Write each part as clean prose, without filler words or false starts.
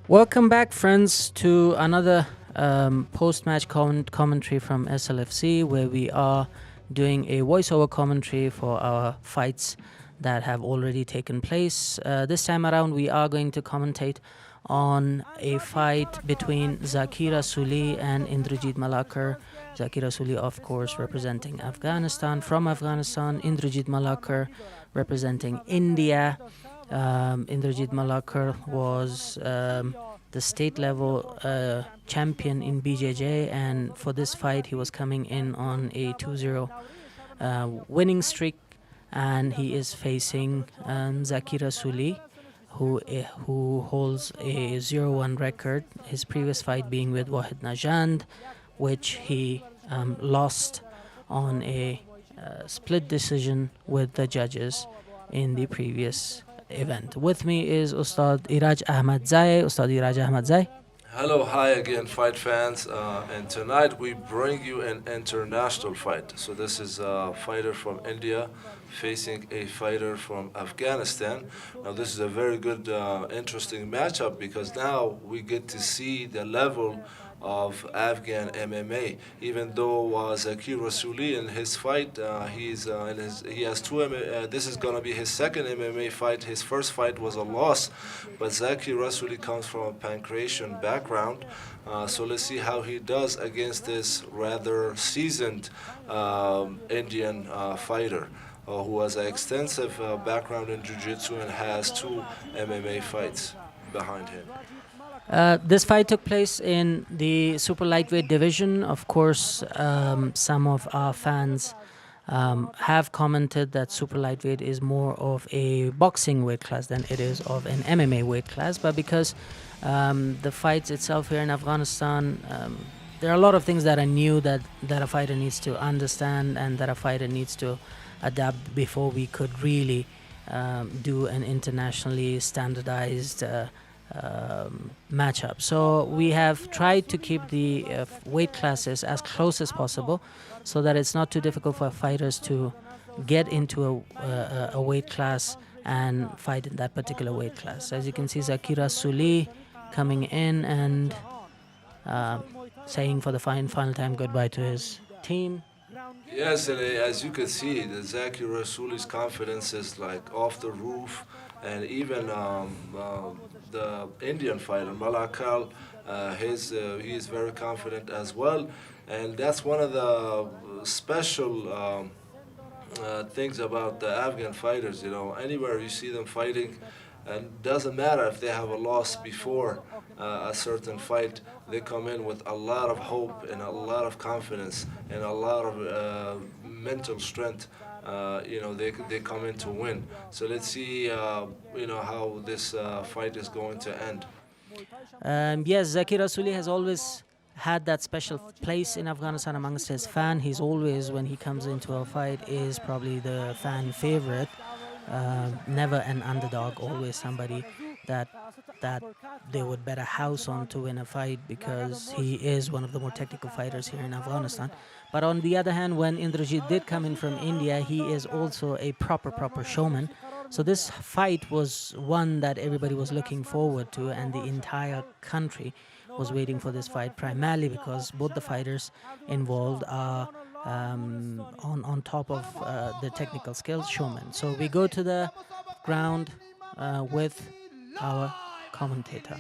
Welcome back, friends, to another post-match commentary from SLFC, where we are doing a voiceover commentary for our fights that have already taken place. This time around, we are going to commentate on a fight between Zaki Rasooli and Indrajit Malakar. Zaki Rasooli, of course, representing Afghanistan, from Afghanistan. Indrajit Malakar representing India. Indrajit Malakar was the state level champion in BJJ, and for this fight he was coming in on a 2-0 winning streak, and he is facing Zaki Rasooli, who holds a 0-1 record, his previous fight being with Wahid Najand, which he lost on a split decision with the judges in the previous event. With me is Ustad Iraj Ahmadzai. Ustad Iraj Ahmadzai. Hello, hi again, fight fans. And tonight we bring you an international fight. So this is a fighter from India facing a fighter from Afghanistan. Now this is a very good, interesting matchup, because now we get to see the level of Afghan MMA. Even though Zaki Rasooli in his fight, he has two. This is going to be his second MMA fight. His first fight was a loss, but Zaki Rasooli comes from a pancreation background. So let's see how he does against this rather seasoned Indian fighter who has an extensive background in jiu-jitsu and has two MMA fights behind him. This fight took place in the super lightweight division. Of course, some of our fans have commented that super lightweight is more of a boxing weight class than it is of an MMA weight class. But because the fights itself here in Afghanistan, there are a lot of things that are new that a fighter needs to understand and that a fighter needs to adapt before we could really do an internationally standardized matchup. So we have tried to keep the weight classes as close as possible, so that it's not too difficult for fighters to get into a weight class and fight in that particular weight class. As you can see, Zaki Rasooli coming in and saying for the final time goodbye to his team. Yes, and as you can see, the Zaki Rasooli's confidence is like off the roof, and even the Indian fighter Mallakar, he is very confident as well, and that's one of the special things about the Afghan fighters. You know, anywhere you see them fighting, and doesn't matter if they have a loss before a certain fight, they come in with a lot of hope and a lot of confidence and a lot of mental strength. They come in to win. So let's see, how this fight is going to end. Yes, Zaki Rasooli has always had that special place in Afghanistan amongst his fan. He's always, when he comes into a fight, is probably the fan favorite. Never an underdog, always somebody that they would bet a house on to win a fight, because he is one of the more technical fighters here in Afghanistan. But on the other hand, when Indrajit did come in from India, he is also a proper showman. So this fight was one that everybody was looking forward to, and the entire country was waiting for this fight, primarily because both the fighters involved are on top of the technical skills, showmen. So we go to the ground with our commentator.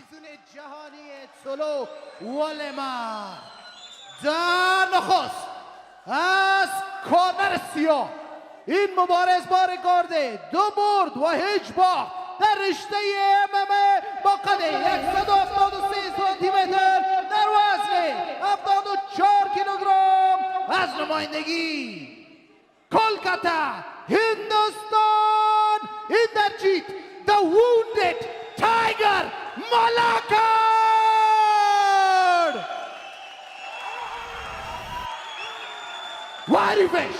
از کارنر سیاه این مبارز با رکورد 2 برد و هیچ باخت در رشته MMA با قد 173 سانتی متر در وزن 74 کیلوگرم از نمایندگی کلکتا هندوستان ایندرجیت the wounded tiger Malakar. واریفش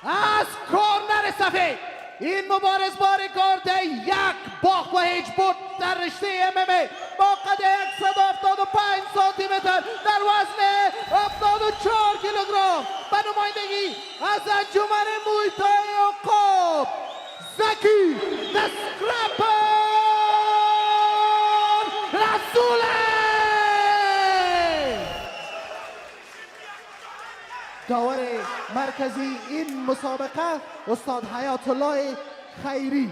از کارنر سفید این مبارز با رکورد 1 باخت و هیچ برد در رشته MMA با قد 175 سانتی متر در وزن 74 کیلوگرم به نمایندگی از انجمن موی‌تای عقاب Zaki the Scrapper رسولی. داور مرکزی این مسابقه استاد حیات الله خیری.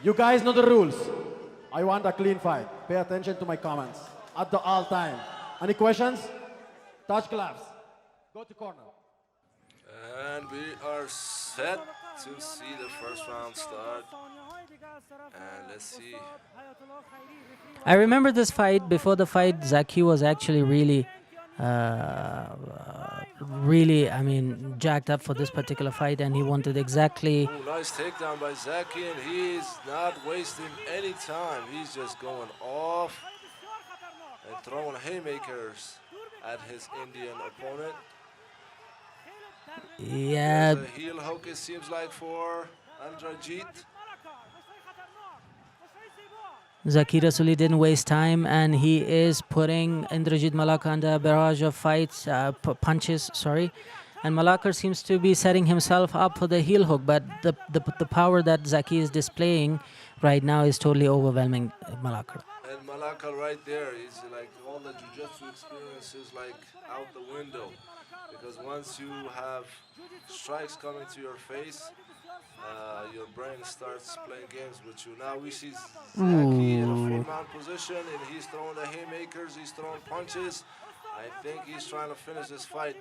You guys know the rules. I want a clean fight. Pay attention to my comments at the all time. Any questions? Touch gloves. Go to corner. And we are set to see the first round start. And let's see. I remember this fight. Before the fight, Zaki was actually really, I mean, jacked up for this particular fight, and he wanted exactly. Ooh, nice takedown by Zaki, and he's not wasting any time. He's just going off and throwing haymakers at his Indian opponent. Yeah. There's a heel hook, it seems like, for Indrajit. Zaki Rasooli didn't waste time, and he is putting Indrajit Malakar under a barrage of fights, punches, sorry. And Malakar seems to be setting himself up for the heel hook, but the power that Zaki is displaying right now is totally overwhelming Malakar. And Malakar right there, he's like, all the jiu-jitsu experience is like out the window. Because once you have strikes coming to your face, your brain starts playing games with you. Now we see Zaki in a full-mount position, and he's throwing the haymakers, he's throwing punches. I think he's trying to finish this fight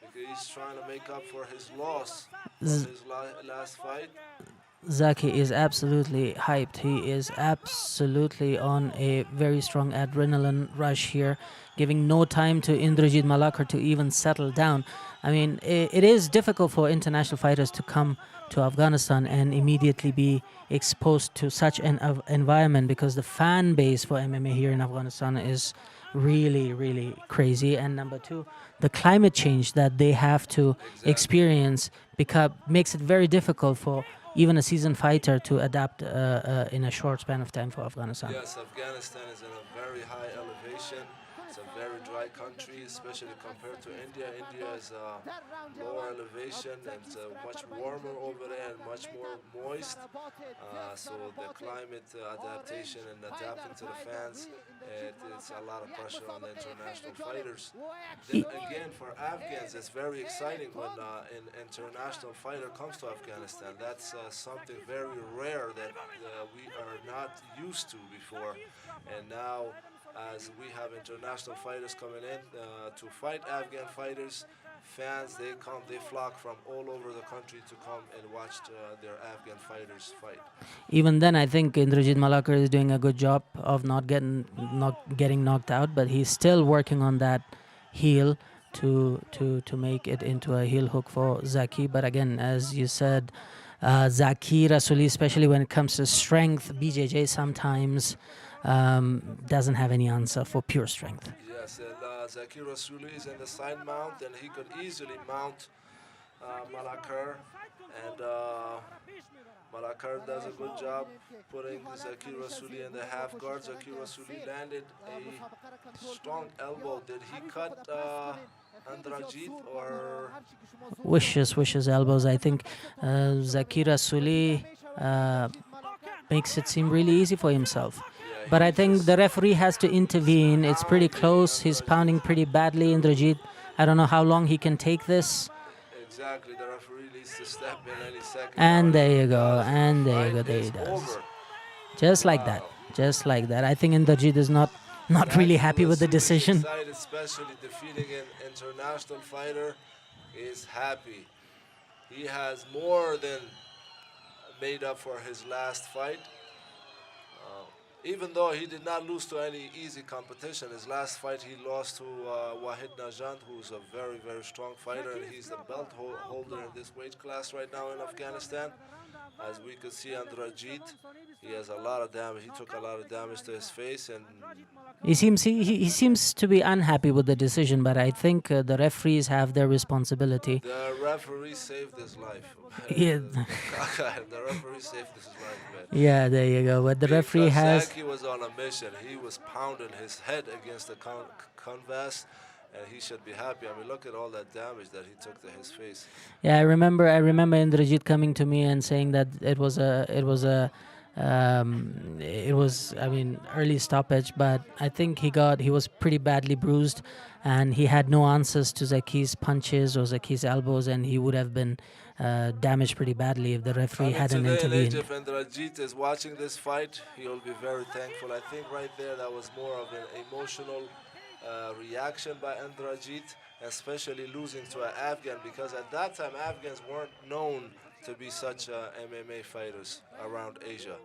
because he's trying to make up for his loss from his last fight. Zaki is absolutely hyped. He is absolutely on a very strong adrenaline rush here, giving no time to Indrajit Malakar to even settle down. I mean, it is difficult for international fighters to come to Afghanistan and immediately be exposed to such an environment, because the fan base for MMA here in Afghanistan is really, really crazy. And number two, the climate change that they have to experience makes it very difficult for even a seasoned fighter to adapt in a short span of time for Afghanistan. Yes, Afghanistan is in a very high elevation. It's a very dry country, especially compared to India. India is a lower elevation, and it's much warmer over there and much more moist. So the climate adaptation and adapting to the fans, it's a lot of pressure on the international fighters. Then again, for Afghans, it's very exciting when an international fighter comes to Afghanistan. That's something very rare that we are not used to before. And now, as we have international fighters coming in to fight Afghan fighters, fans, they flock from all over the country to come and watch their Afghan fighters fight. Even then, I think Indrajit Malakar is doing a good job of not getting knocked out, but he's still working on that heel to make it into a heel hook for Zaki. But again, as you said, Zaki Rasooli, especially when it comes to strength, BJJ sometimes doesn't have any answer for pure strength. Yes, and Zaki Rasooli is in the side mount, and he could easily mount Maalakar, and Malakar does a good job putting Zaki Rasooli in the half guard. Zaki Rasooli landed a strong elbow. Did he cut Indrajit or? Vicious elbows. I think Zaki Rasooli makes it seem really easy for himself. But I think the referee has to intervene. It's pretty close. He's pounding pretty badly, Indrajit. I don't know how long he can take this. Exactly. The referee needs to step in any second. And there you go. And there you go. There he does. Just like that. Just like that. I think Indrajit is not really happy with the decision. Especially defeating an international fighter, is happy. He has more than made up for his last fight. Even though he did not lose to any easy competition, his last fight he lost to Wahid Najant, who's a very, very strong fighter, and he's the belt holder in this weight class right now in Afghanistan. As we could see, Indrajit, he has a lot of damage. He took a lot of damage to his face, and he seems to be unhappy with the decision. But I think the referees have their responsibility. The referee saved his life. Yeah. The referee saved his life, man. Yeah, there you go. But the referee has. Zaki was on a mission. He was pounding his head against the canvas, and he should be happy. I mean, look at all that damage that he took to his face. Yeah, I remember Indrajit coming to me and saying that it was a It was, I mean, early stoppage, but I think he was pretty badly bruised, and he had no answers to Zaki's punches or Zaki's elbows, and he would have been damaged pretty badly if the referee hadn't intervened. If Indrajit is watching this fight, he will be very thankful. I think right there that was more of an emotional reaction by Indrajit, especially losing to an Afghan, because at that time Afghans weren't known to be such MMA fighters around Asia.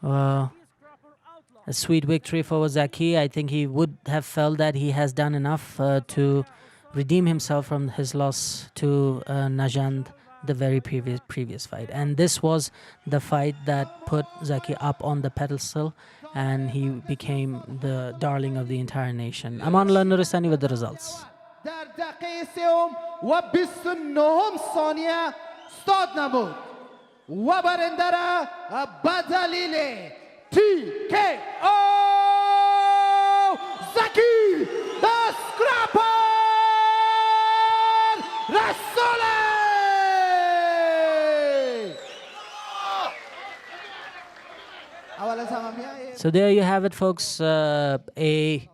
A sweet victory for Zaki. I think he would have felt that he has done enough to redeem himself from his loss to Najand the very previous fight. And this was the fight that put Zaki up on the pedestal, and he became the darling of the entire nation. Amanullah Nuristani with the results. در دقیقه سوم و 29 ثانیه استاد نمود و برنده را به دلیل TKO زکی دسکراپر رسولی. So there you have it, folks. A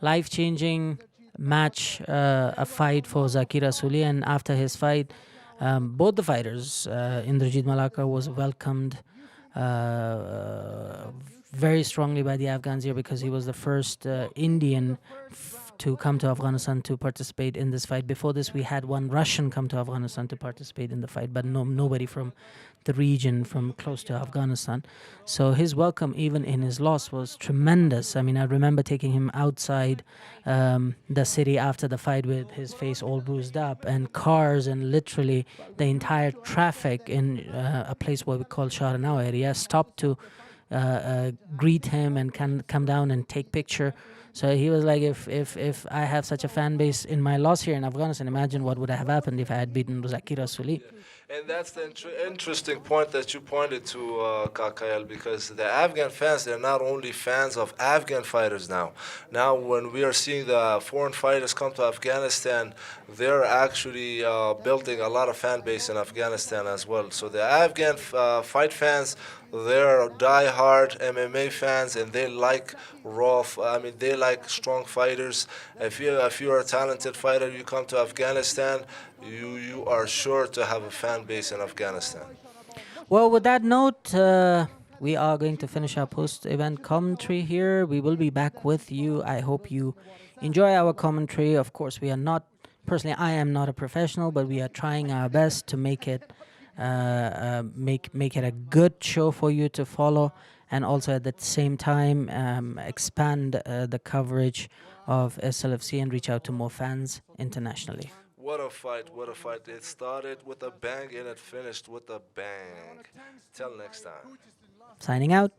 life-changing match, a fight for Zaki Rasooli, and after his fight, both the fighters, Indrajit Malakar was welcomed very strongly by the Afghans here, because he was the first Indian to come to Afghanistan to participate in this fight. Before this, we had one Russian come to Afghanistan to participate in the fight, but nobody from the region, from close to Afghanistan. So his welcome, even in his loss, was tremendous. I mean, I remember taking him outside the city after the fight with his face all bruised up, and cars and literally the entire traffic in a place where we call Sharanao area stopped to greet him and come down and take picture. So he was like, if I have such a fan base in my loss here in Afghanistan, imagine what would have happened if I had beaten Zaki Rasooli. And that's the interesting point that you pointed to, Kakayel, because the Afghan fans, they're not only fans of Afghan fighters now. Now, when we are seeing the foreign fighters come to Afghanistan, they're actually building a lot of fan base in Afghanistan as well. So the Afghan fight fans, they're die-hard MMA fans, and they like they like strong fighters. If you're a talented fighter, you come to Afghanistan, you are sure to have a fan base in Afghanistan. Well, with that note, we are going to finish our post-event commentary here. We will be back with you. I hope you enjoy our commentary. Of course, we are not, personally, I am not a professional, but we are trying our best to make it make it a good show for you to follow, and also at the same time expand the coverage of SLFC and reach out to more fans internationally. What a fight, what a fight. It started with a bang and it finished with a bang. Till next time. Signing out.